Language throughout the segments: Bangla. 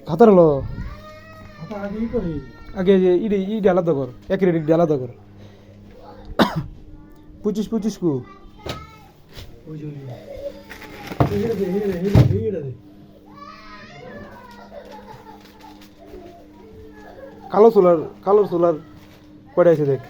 খাতার হলো হাতা আগেই করি আগে যে ইডে আলাদা কর এক রেডিক আলাদা কর 25 কু ওই যে হিড়ে দে কালো সোলার কয়টা আছে দেখ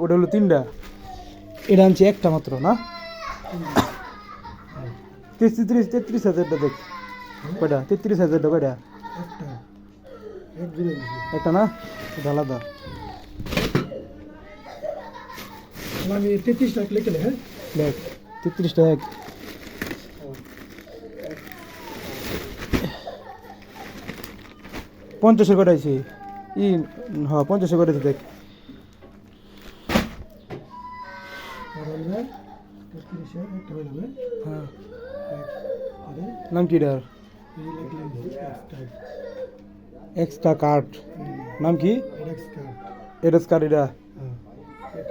ওটা হলো 3টা এটা আনছি একটা মাত্র না 33,000টা দেখ কয়টা 33,000টা কয়টা একটা না এটা আলাদা আমি 33 লাখ লিখে হ্যাঁ দেখ 33টা এক পঞ্চাশের কটাইছি হ্যাঁ 50 কটাইছি দেখ হ্যাঁ নাম কি এটার এক্সট্রা কার্ড নাম কি এডেক্স কার্ড এটা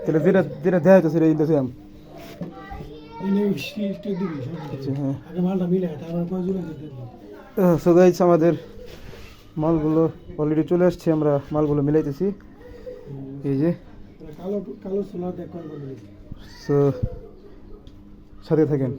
তাহলে যেটা দেওয়া হতো সেটা দিতেছি আমি হ্যাঁ সো গাইস আমাদের মালগুলো অলরেডি চলে আসছে আমরা মালগুলো মিলাইতেছি এই যে কালো সোলার দেখো সো সাথে থাকেন